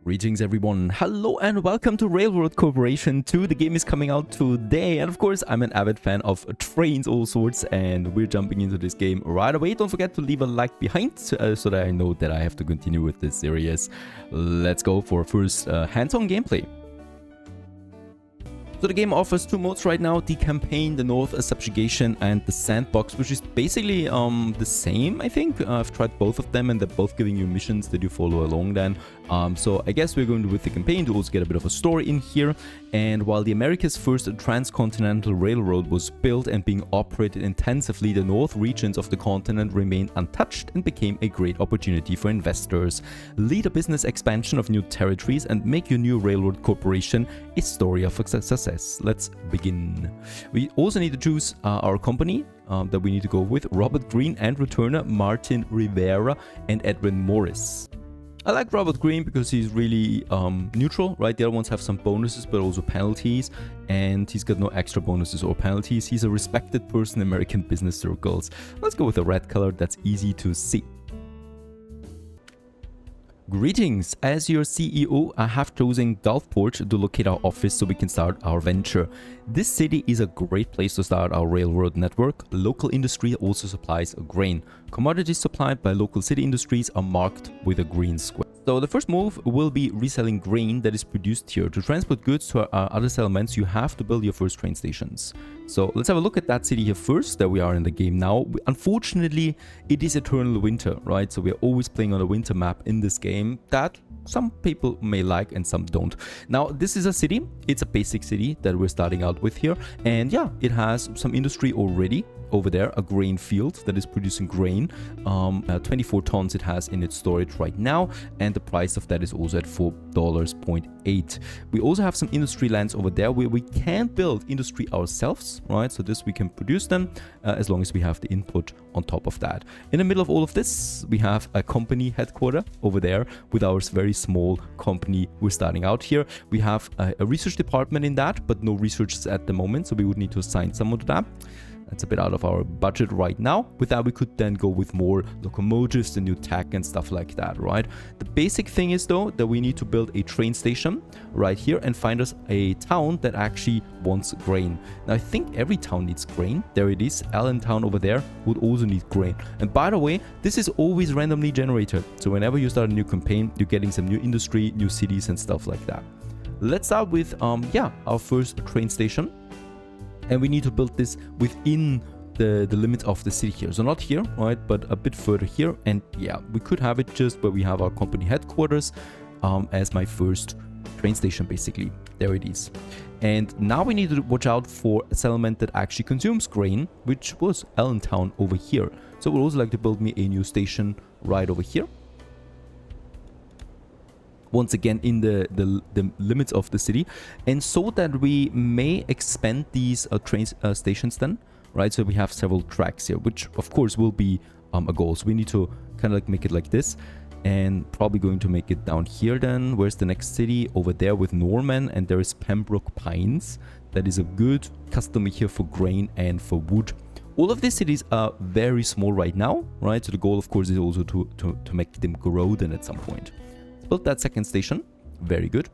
Greetings everyone, hello and welcome to Railroad Corporation 2. The game is coming out today and of course I'm an avid fan of trains all sorts and we're jumping into this game right away. Don't forget to leave a like behind so that I know that I have to continue with this series. Let's go for first hands-on gameplay. So the game offers two modes right now, the campaign, the North subjugation and the sandbox, which is basically the same, I think. I've tried both of them and they're both giving you missions that you follow along then. So I guess we're going with the campaign to also get a bit of a story in here. And while the America's first transcontinental railroad was built and being operated intensively, the north regions of the continent remained untouched and became a great opportunity for investors. Lead a business expansion of new territories and make your new railroad corporation a story of success. Let's begin. We also need to choose our company that we need to go with: Robert Greene and returner Martin Rivera and Edwin Morris. I like Robert Greene because he's really neutral, right? The other ones have some bonuses but also penalties, and he's got no extra bonuses or penalties. He's a respected person in American business circles. Let's go with a red color that's easy to see. Greetings, as your CEO, I have chosen Gulfport to locate our office so we can start our venture. This city is a great place to start our railroad network. Local industry also supplies grain. Commodities supplied by local city industries are marked with a green square. So the first move will be reselling grain that is produced here. To transport goods to our other settlements, you have to build your first train stations. So let's have a look at that city here first, that we are in the game now. Unfortunately, it is eternal winter, right? So we're always playing on a winter map in this game that some people may like and some don't. Now, this is a city. It's a basic city that we're starting out with here. And yeah, it has some industry already. Over there, a grain field that is producing grain. 24 tons it has in its storage right now, and the price of that is also at $4.8. We also have some industry lands over there where we can build industry ourselves, right? So this we can produce them as long as we have the input on top of that. In the middle of all of this, we have a company headquarter over there with our very small company we're starting out here. We have a research department in that, but no researchers at the moment, so we would need to assign someone to that. That's a bit out of our budget right now. With that, we could then go with more locomotives and new tech and stuff like that, right? The basic thing is, though, that we need to build a train station right here and find us a town that actually wants grain. Now, I think every town needs grain. There it is. Allentown over there would also need grain. And by the way, this is always randomly generated. So whenever you start a new campaign, you're getting some new industry, new cities and stuff like that. Let's start with, our first train station. And we need to build this within the limits of the city here. So not here, right, but a bit further here. And yeah, we could have it just where we have our company headquarters as my first train station, basically. There it is. And now we need to watch out for a settlement that actually consumes grain, which was Allentown over here. So we'd also like to build me a new station right over here. Once again in the limits of the city, and so that we may expand these train stations then, right? So we have several tracks here, which of course will be a goal. So we need to kind of like make it like this, and probably going to make it down here then. Where's the next city? Over there with Norman, and there is Pembroke Pines. That is a good customer here for grain and for wood. All of these cities are very small right now, right? So the goal of course is also to make them grow then at some point. Built that second station. Very good.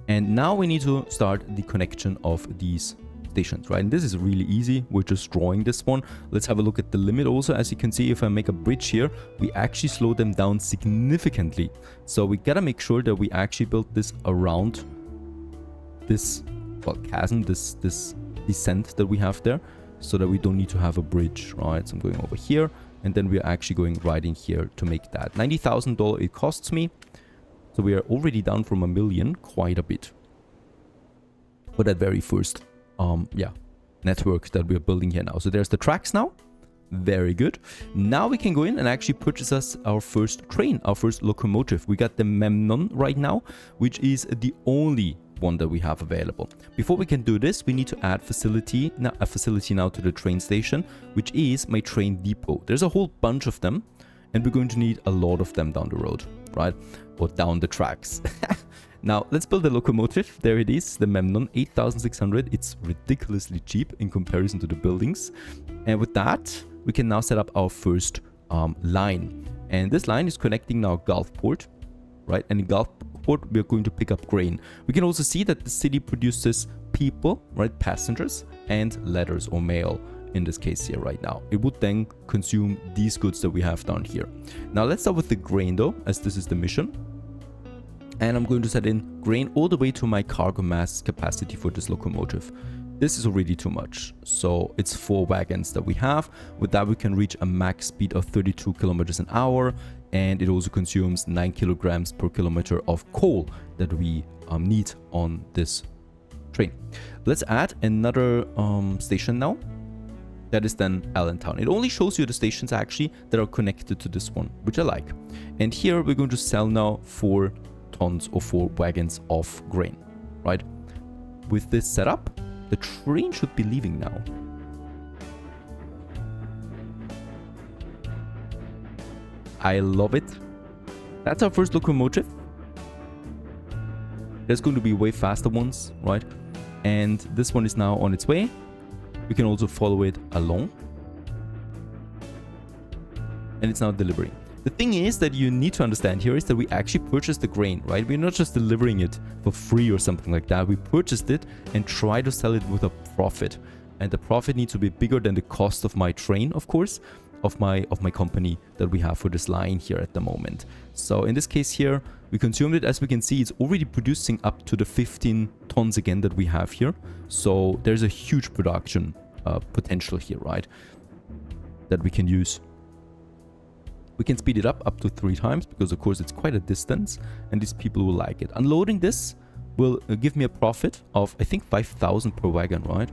And now we need to start the connection of these stations, right? And this is really easy. We're just drawing this one. Let's have a look at the limit also. As you can see, if I make a bridge here, we actually slow them down significantly. So we gotta make sure that we actually build this around this, well, chasm, this descent that we have there, so that we don't need to have a bridge, right? So I'm going over here. And then we're actually going right in here to make that. $90,000 it costs me. So we are already down from $1 million, quite a bit. For that very first, network that we're building here now. So there's the tracks now. Very good. Now we can go in and actually purchase us our first train, our first locomotive. We got the Memnon right now, which is the only one that we have available. Before we can do this, we need to add a facility now to the train station, which is my train depot. There's a whole bunch of them, and we're going to need a lot of them down the road, right? Or down the tracks. Now, let's build a locomotive. There it is, the Memnon, 8,600. It's ridiculously cheap in comparison to the buildings. And with that, we can now set up our first line. And this line is connecting now Gulfport, right? And in Gulfport, we are going to pick up grain. We can also see that the city produces people, right? Passengers and letters or mail in this case here right now. It would then consume these goods that we have down here. Now let's start with the grain though, as this is the mission. And I'm going to set in grain all the way to my cargo mass capacity for this locomotive. This is already too much. So it's 4 wagons that we have. With that, we can reach a max speed of 32 kilometers an hour. And it also consumes 9 kilograms per kilometer of coal that we need on this train. Let's add another station now. That is then Allentown. It only shows you the stations actually that are connected to this one, which I like. And here we're going to sell now 4 tons or 4 wagons of grain, right? With this setup, the train should be leaving now. I love it. That's our first locomotive. There's going to be way faster ones, right? And this one is now on its way. We can also follow it along. And it's now delivering. The thing is that you need to understand here is that we actually purchased the grain, right? We're not just delivering it for free or something like that. We purchased it and try to sell it with a profit. And the profit needs to be bigger than the cost of my train, of course, of my company that we have for this line here at the moment. So in this case here, we consumed it. As we can see, it's already producing up to the 15 tons again that we have here. So there's a huge production potential here, right? That we can use. We can speed it up to 3 times because of course it's quite a distance and these people will like it. Unloading this will give me a profit of I think 5,000 per wagon, right?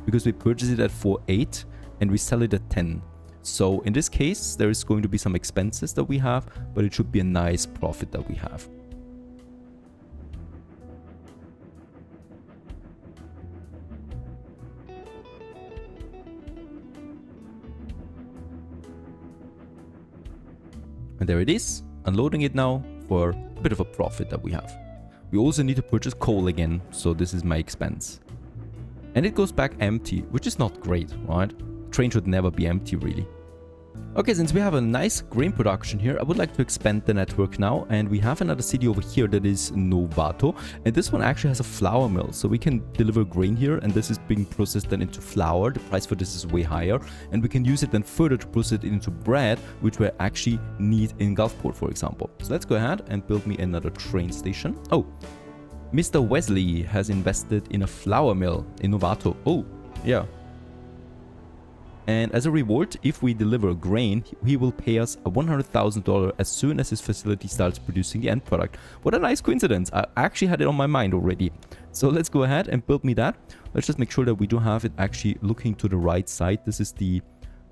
Because we purchase it at 4.8 and we sell it at 10. So in this case, there is going to be some expenses that we have, but it should be a nice profit that we have. And there it is, unloading it now for a bit of a profit that we have. We also need to purchase coal again, so this is my expense. And it goes back empty, which is not great, right? Train should never be empty, really. Okay, since we have a nice grain production here, I would like to expand the network now. And we have another city over here that is Novato. And this one actually has a flour mill. So we can deliver grain here and this is being processed then into flour. The price for this is way higher. And we can use it then further to process it into bread, which we actually need in Gulfport, for example. So let's go ahead and build me another train station. Oh, Mr. Wesley has invested in a flour mill in Novato. Oh, yeah. And as a reward, if we deliver grain, he will pay us a $100,000 as soon as his facility starts producing the end product. What a nice coincidence. I actually had it on my mind already. So let's go ahead and build me that. Let's just make sure that we do have it actually looking to the right side. This is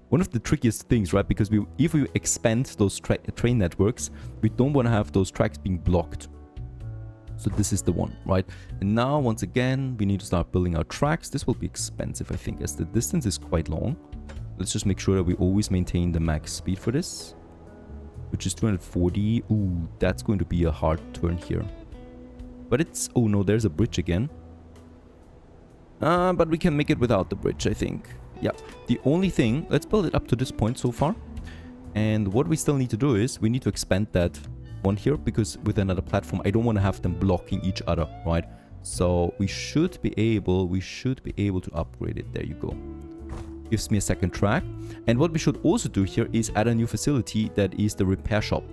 one of the trickiest things, right? Because if we expand those train networks, we don't want to have those tracks being blocked. So this is the one, right? And now, once again, we need to start building our tracks. This will be expensive, I think, as the distance is quite long. Let's just make sure that we always maintain the max speed for this, which is 240. Ooh, that's going to be a hard turn here. But it's... oh no, there's a bridge again. But we can make it without the bridge, I think. Yeah, the only thing... let's build it up to this point so far. And what we still need to do is we need to expand that one here, because with another platform, I don't want to have them blocking each other, right? So we should be able to upgrade it. There you go. Gives me a second track. And what we should also do here is add a new facility that is the repair shop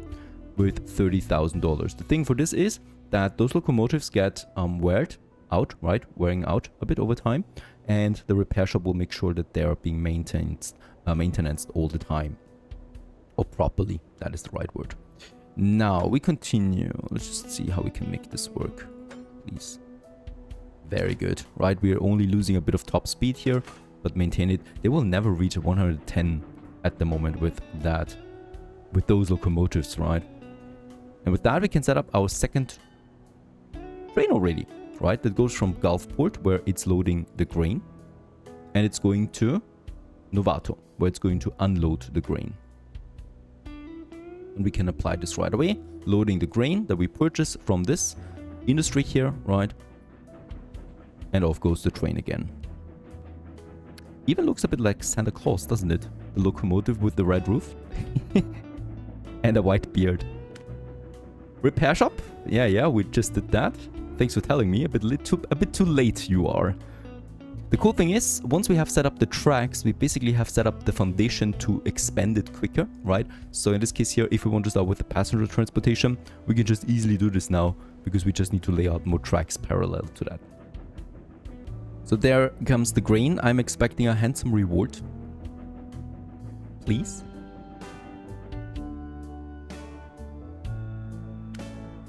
with $30,000. The thing for this is that those locomotives get wearing out a bit over time, and the repair shop will make sure that they are being maintained all the time, or properly. That is the right word. Now we continue. Let's just see how we can make this work, please. Very good, right? We are only losing a bit of top speed here, but maintain it. They will never reach 110 at the moment with those locomotives, right? And with that, we can set up our second train already, right? That goes from Gulfport, where it's loading the grain, and it's going to Novato, where it's going to unload the grain. And we can apply this right away, loading the grain that we purchase from this industry here, right? And off goes the train again. Even looks a bit like Santa Claus, doesn't it? The locomotive with the red roof. And a white beard. Repair shop? Yeah, we just did that. Thanks for telling me. A bit too late you are. The cool thing is, once we have set up the tracks, we basically have set up the foundation to expand it quicker, right? So in this case here, if we want to start with the passenger transportation, we can just easily do this now because we just need to lay out more tracks parallel to that. So there comes the grain. I'm expecting a handsome reward. Please.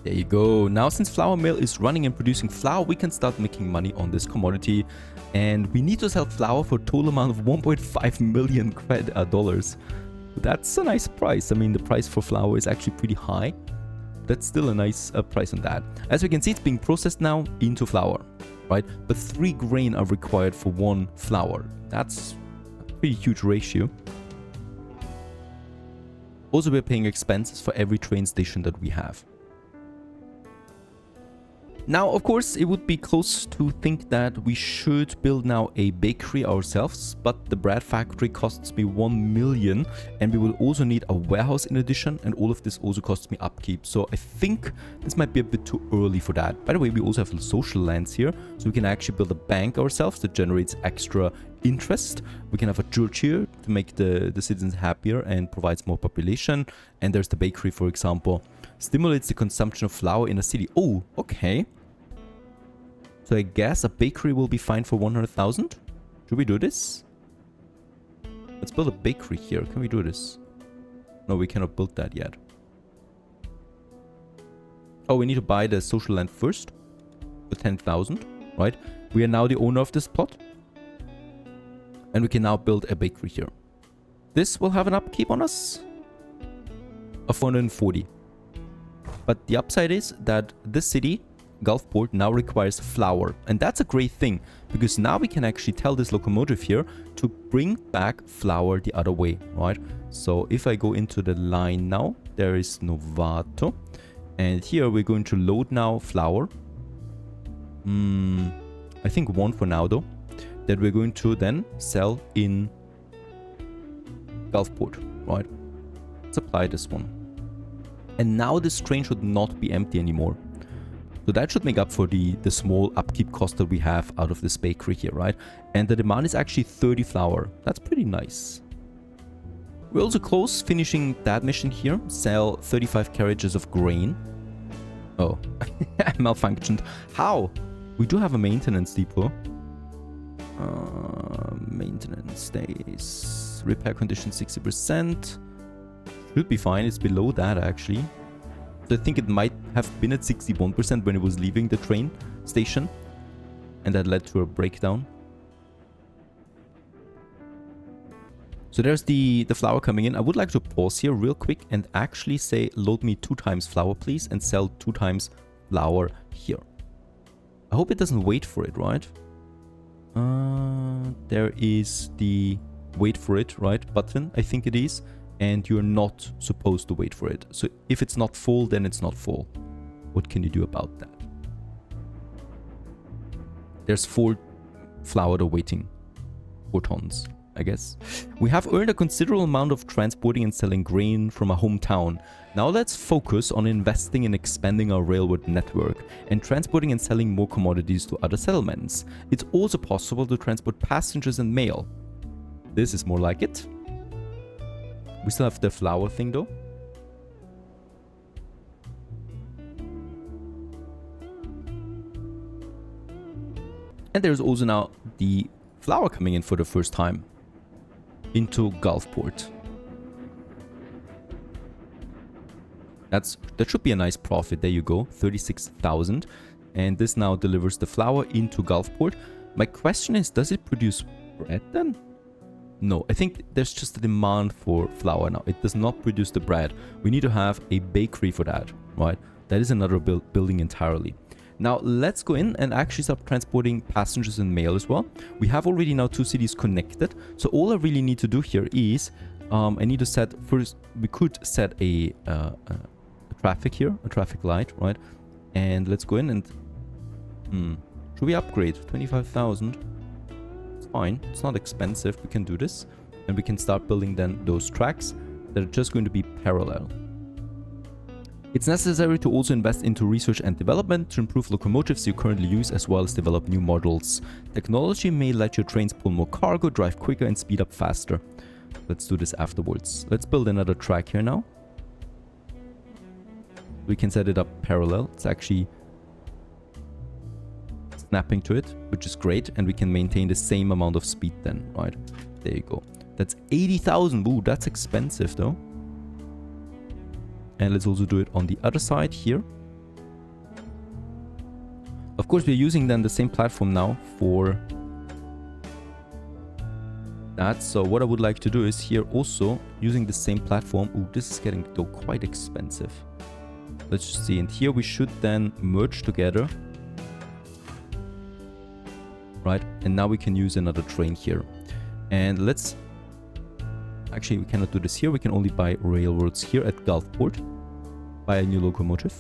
There you go. Now, since flour mill is running and producing flour, we can start making money on this commodity. And we need to sell flour for a total amount of $1.5 million. That's a nice price. I mean, the price for flour is actually pretty high. That's still a nice price on that. As we can see, it's being processed now into flour, right? But 3 grain are required for 1 flour. That's a pretty huge ratio. Also, we're paying expenses for every train station that we have. Now, of course, it would be close to think that we should build now a bakery ourselves, but the bread factory costs me 1 million, and we will also need a warehouse in addition, and all of this also costs me upkeep. So I think this might be a bit too early for that. By the way, we also have social lands here, so we can actually build a bank ourselves that generates extra interest. We can have a church here to make the citizens happier and provides more population. And there's the bakery, for example. Stimulates the consumption of flour in a city. Oh, okay. So I guess a bakery will be fine for 100,000. Should we do this? Let's build a bakery here. Can we do this? No, we cannot build that yet. Oh, we need to buy the social land first. For 10,000, right? We are now the owner of this plot. And we can now build a bakery here. This will have an upkeep on us of 440. But the upside is that this city, Gulfport, now requires flour. And that's a great thing, because now we can actually tell this locomotive here to bring back flour the other way, right? So if I go into the line now, there is Novato. And here we're going to load now flour. I think 1 for now though. That we're going to then sell in Gulfport, right? Let's apply this one. And now this train should not be empty anymore. So that should make up for the small upkeep cost that we have out of this bakery here, right? And the demand is actually 30 flour. That's pretty nice. We're also close finishing that mission here. Sell 35 carriages of grain. Oh, malfunctioned. How? We do have a maintenance depot. Maintenance days. Repair condition 60%. Should be fine. It's below that actually. So I think it might have been at 61% when it was leaving the train station. And that led to a breakdown. So there's the flour coming in. I would like to pause here real quick and actually say load me 2 times flour please and sell 2 times flour here. I hope it doesn't wait for it, right? There is the wait for it, right, button, I think it is. And you're not supposed to wait for it. So if it's not full, then it's not full. What can you do about that? There's 4 flour waiting. 4 tons, I guess. We have earned a considerable amount of transporting and selling grain from our hometown. Now let's focus on investing and expanding our railroad network and transporting and selling more commodities to other settlements. It's also possible to transport passengers and mail. This is more like it. We still have the flour thing though. And there's also now the flour coming in for the first time into Gulfport. That should be a nice profit. There you go, 36,000. And this now delivers the flour into Gulfport. My question is, does it produce bread then? No, I think there's just a demand for flour now. It does not produce the bread. We need to have a bakery for that, right? That is another building entirely. Now, let's go in and actually start transporting passengers and mail as well. We have already now 2 cities connected. So all I really need to do here is, I need to set, first, we could set a traffic here, a traffic light, right? And let's go in and, should we upgrade? 25,000. Fine, it's not expensive, we can do this, and we can start building then those tracks that are just going to be parallel. It's necessary to also invest into research and development to improve locomotives you currently use as well as develop new models. Technology may let your trains pull more cargo, drive quicker and speed up faster. Let's do this afterwards. Let's build another track here now. We can set it up parallel. It's actually snapping to it, which is great. And we can maintain the same amount of speed then, right? There you go. That's 80,000. Ooh, that's expensive though. And let's also do it on the other side here. Of course, we're using then the same platform now for that. So what I would like to do is here also using the same platform. Ooh, this is getting though quite expensive. Let's just see. And here we should then merge together. Right. And now we can use another train here. And let's... Actually, we cannot do this here. We can only buy railroads here at Gulfport. Buy a new locomotive.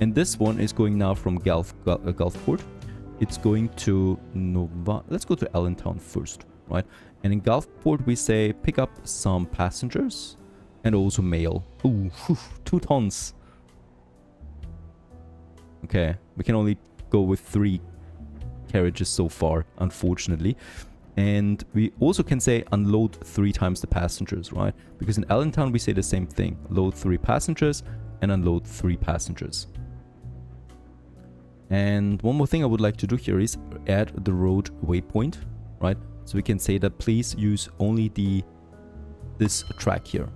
And this one is going now from Gulfport. It's going to Novato. Let's go to Allentown first, right? And in Gulfport, we say pick up some passengers and also mail. Ooh, 2 tons. Okay, we can only go with 3 carriages so far, unfortunately. And we also can say unload 3 times the passengers, right? Because in Allentown we say the same thing. Load 3 passengers and unload 3 passengers. And one more thing I would like to do here is add the road waypoint, right? So we can say that please use only this track here.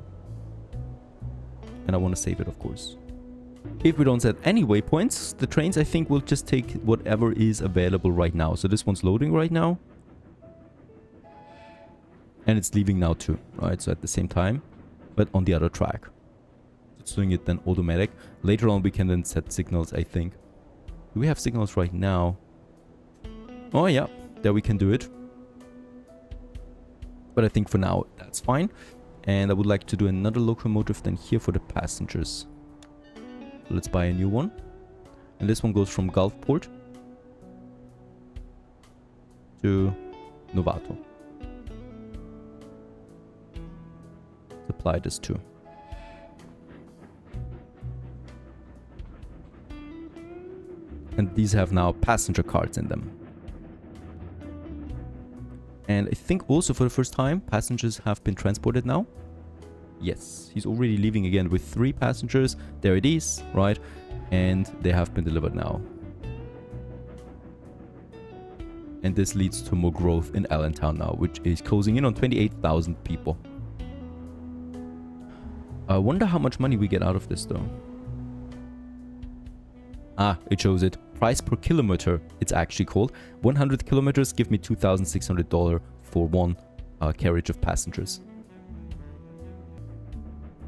And I want to save it, of course. If we don't set any waypoints, the trains I think will just take whatever is available right now. So this one's loading right now. And it's leaving now too, right? So at the same time, but on the other track. It's doing it then automatic. Later on we can then set signals, I think. Do we have signals right now? Oh yeah, there we can do it. But I think for now that's fine. And I would like to do another locomotive then here for the passengers. So let's buy a new one. And this one goes from Gulfport to Novato. Apply this to. And these have now passenger cards in them. And I think also for the first time, passengers have been transported now. Yes, he's already leaving again with 3 passengers. There it is, right? And they have been delivered now. And this leads to more growth in Allentown now, which is closing in on 28,000 people. I wonder how much money we get out of this though. Ah, it shows it. Price per kilometer, it's actually called. 100 kilometers give me $2,600 for 1 carriage of passengers.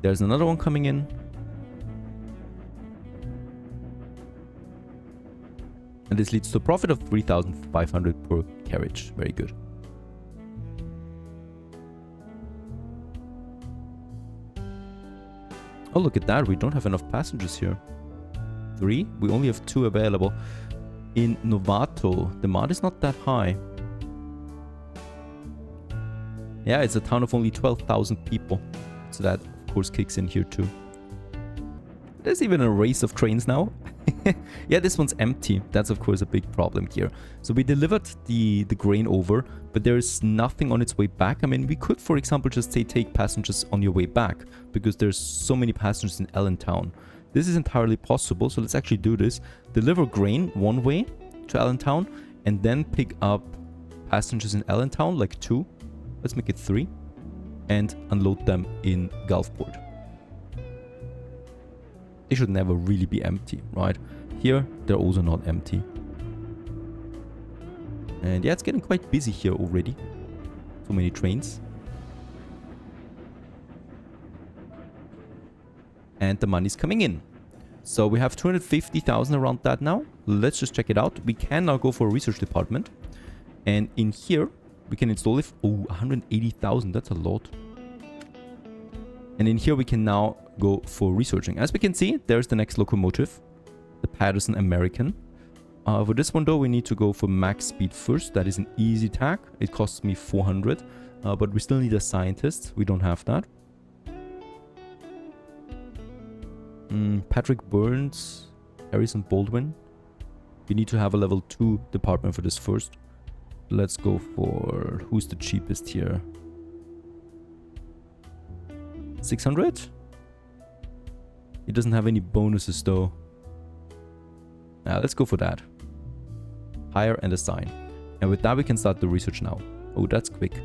There's another one coming in. And this leads to a profit of 3,500 per carriage. Very good. Oh, look at that. We don't have enough passengers here. 3. We only have 2 available. In Novato, demand is not that high. Yeah, it's a town of only 12,000 people. So that, of course, kicks in here too. There's even a race of trains now. Yeah, this one's empty. That's, of course, a big problem here. So we delivered the grain over, but there is nothing on its way back. I mean, we could, for example, just say take passengers on your way back, because there's so many passengers in Allentown. This is entirely possible, so let's actually do this. Deliver grain one way to Allentown, and then pick up passengers in Allentown, like 2. Let's make it 3. And unload them in Gulfport. They should never really be empty, right? Here, they're also not empty. And yeah, it's getting quite busy here already. So many trains. And the money's coming in. So we have 250,000 around that now. Let's just check it out. We can now go for a research department. And in here, we can install it. Oh, 180,000. That's a lot. And in here, we can now go for researching. As we can see, there's the next locomotive. The Patterson American. For this one, though, we need to go for max speed first. That is an easy tack. It costs me 400. But we still need a scientist. We don't have that. Patrick Burns, Harrison Baldwin. We need to have a level 2 department for this first. Let's go for... Who's the cheapest here? 600? It doesn't have any bonuses though. Let's go for that. Hire and assign. And with that we can start the research now. Oh, that's quick.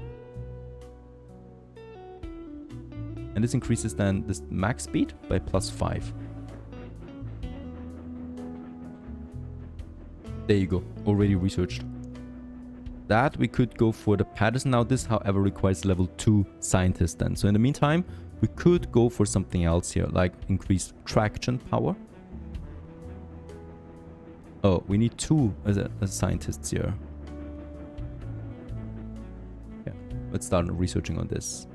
And this increases then this max speed by +5. There you go, already researched. That we could go for the Patterson now. This, however, requires level 2 scientist then. So in the meantime, we could go for something else here, like increased traction power. Oh, we need 2 as scientists here. Yeah, let's start researching on this.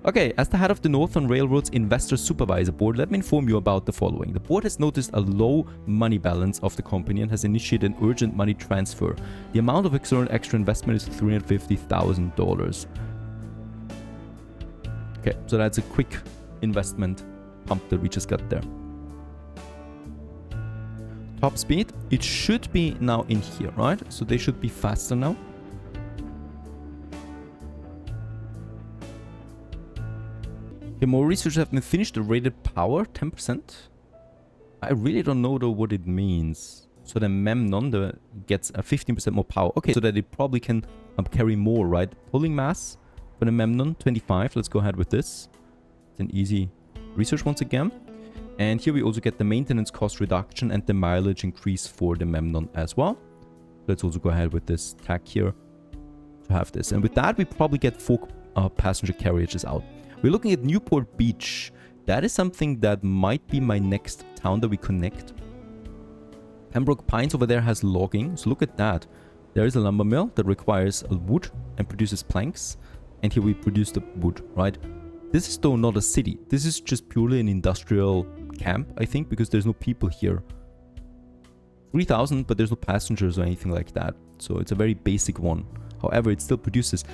Okay, as the head of the Northern Railroad's Investor Supervisor Board, let me inform you about the following. The board has noticed a low money balance of the company and has initiated an urgent money transfer. The amount of external extra investment is $350,000. Okay, so that's a quick investment pump that we just got there. Top speed, it should be now in here, right? So they should be faster now. Okay, more research have been finished. The rated power, 10%. I really don't know though what it means. So the Memnon gets a 15% more power. Okay, so that it probably can carry more, right? Pulling mass for the Memnon, 25. Let's go ahead with this. It's an easy research once again. And here we also get the maintenance cost reduction and the mileage increase for the Memnon as well. Let's also go ahead with this tag here to have this. And with that, we probably get 4 passenger carriages out. We're looking at Newport Beach. That is something that might be my next town that we connect. Pembroke Pines over there has logging. So look at that. There is a lumber mill that requires wood and produces planks. And here we produce the wood, right? This is though not a city. This is just purely an industrial camp, I think, because there's no people here. 3,000, but there's no passengers or anything like that. So it's a very basic one. However, it still produces...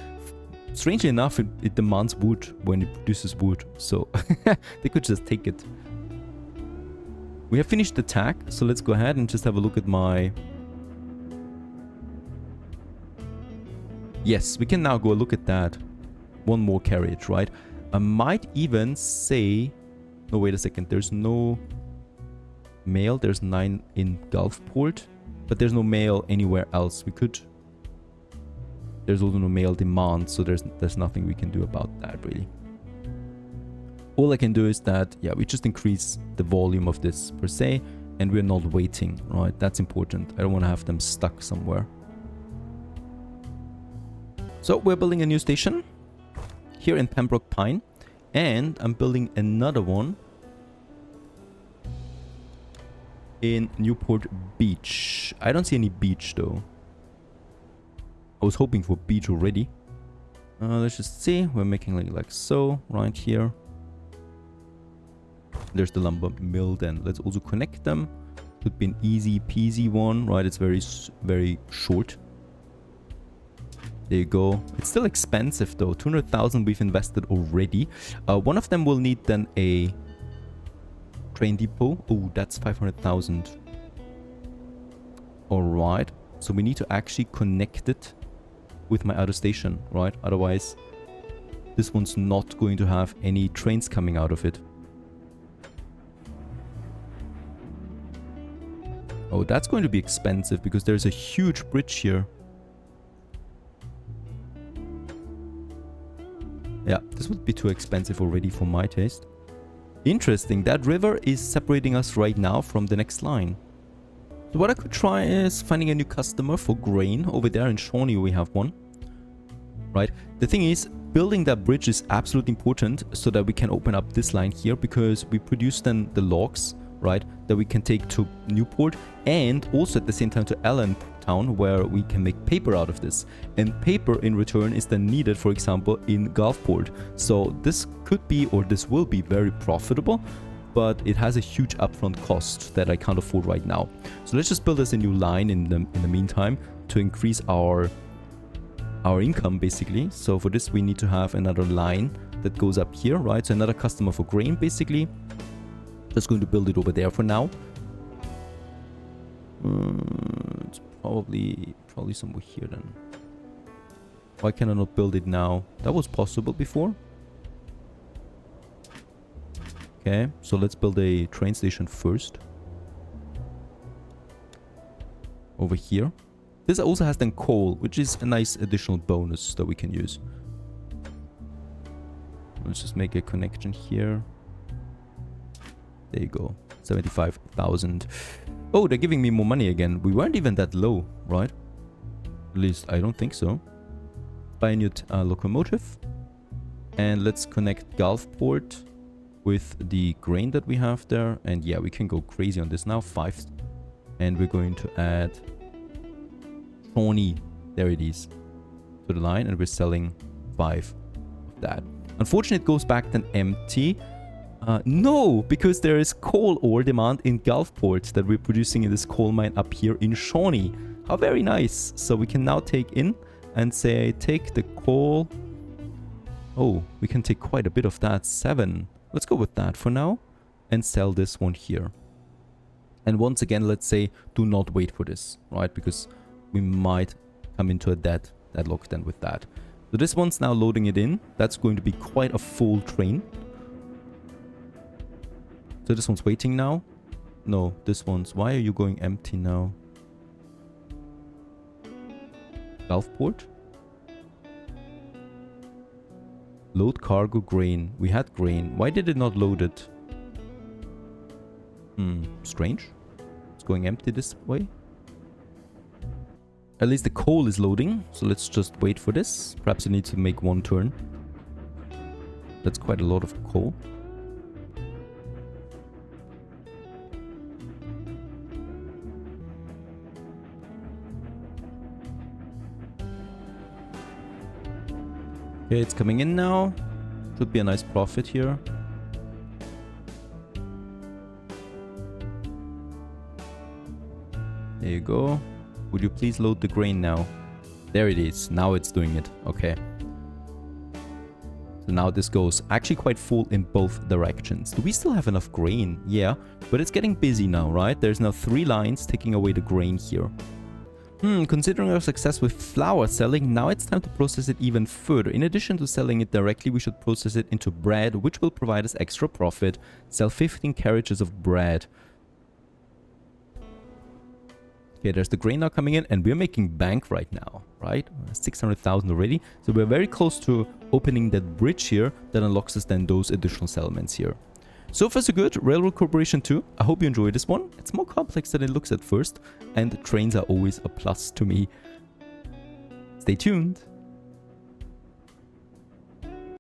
Strangely enough, it demands wood when it produces wood, so they could just take it. We have finished the tag, so let's go ahead and just have a look at my... Yes, we can now go look at that. One more carriage, right? I might even say... No, wait a second, there's no mail. There's 9 in Gulfport, but there's no mail anywhere else. We could... There's also no mail demand, so there's nothing we can do about that, really. All I can do is that, yeah, we just increase the volume of this per se, and we're not waiting, right? That's important. I don't want to have them stuck somewhere. So we're building a new station here in Pembroke Pine, and I'm building another one in Newport Beach. I don't see any beach though. I was hoping for beach already. Let's just see. We're making like so right here. There's the lumber mill then. Let's also connect them. Could be an easy peasy one, right? It's very short. There you go. It's still expensive though. 200,000 we've invested already. One of them will need then a train depot. Oh, that's 500,000. All right. So we need to actually connect it with my other station, right? Otherwise, this one's not going to have any trains coming out of it. Oh, that's going to be expensive because there's a huge bridge here. Yeah, this would be too expensive already for my taste. Interesting, that river is separating us right now from the next line. So what I could try is finding a new customer for grain. Over there in Shawnee we have one. Right? The thing is, building that bridge is absolutely important so that we can open up this line here, because we produce then the logs, right, that we can take to Newport, and also at the same time to Allentown, where we can make paper out of this. And paper in return is then needed, for example, in Gulfport. So this could be, or this will be, very profitable, but it has a huge upfront cost that I can't afford right now. So let's just build us a new line in the meantime to increase our income, basically. So for this we need to have another line that goes up here, right? So another customer for grain, basically. Just going to build it over there for now. It's probably somewhere here then. Why can I not build it now? That was possible before. Okay, so let's build a train station first. Over here. This also has then coal, which is a nice additional bonus that we can use. Let's just make a connection here. There you go. 75,000. Oh, they're giving me more money again. We weren't even that low, right? At least I don't think so. Buy a new locomotive. And let's connect Gulfport with the grain that we have there. And yeah, we can go crazy on this now. 5. And we're going to add Shawnee. There it is. To the line. And we're selling 5 of that. Unfortunately, it goes back then empty. No, because there is coal ore demand in Gulfport that we're producing in this coal mine up here in Shawnee. How very nice. So we can now take in and say, take the coal. Oh, we can take quite a bit of that. 7. Let's go with that for now. And sell this one here. And once again, let's say, do not wait for this, right? Because we might come into a deadlock then with that. So this one's now loading it in. That's going to be quite a full train. So this one's waiting now. No, this one's... Why are you going empty now? Gulfport. Load cargo grain. We had grain. Why did it not load it? Strange. It's going empty this way. At least the coal is loading. So let's just wait for this. Perhaps it needs to make one turn. That's quite a lot of coal. Okay, it's coming in now. Should be a nice profit here. There you go. Would you please load the grain now? There it is. Now it's doing it. Okay. So now this goes actually quite full in both directions. Do we still have enough grain? Yeah, but it's getting busy now, right? There's now 3 lines taking away the grain here. Considering our success with flour selling, now it's time to process it even further. In addition to selling it directly, we should process it into bread, which will provide us extra profit. Sell 15 carriages of bread. Okay, there's the grain now coming in, and we're making bank right now, right? 600,000 already. So we're very close to opening that bridge here that unlocks us then those additional settlements here. So far so good, Railroad Corporation 2. I hope you enjoyed this one. It's more complex than it looks at first, and trains are always a plus to me. Stay tuned.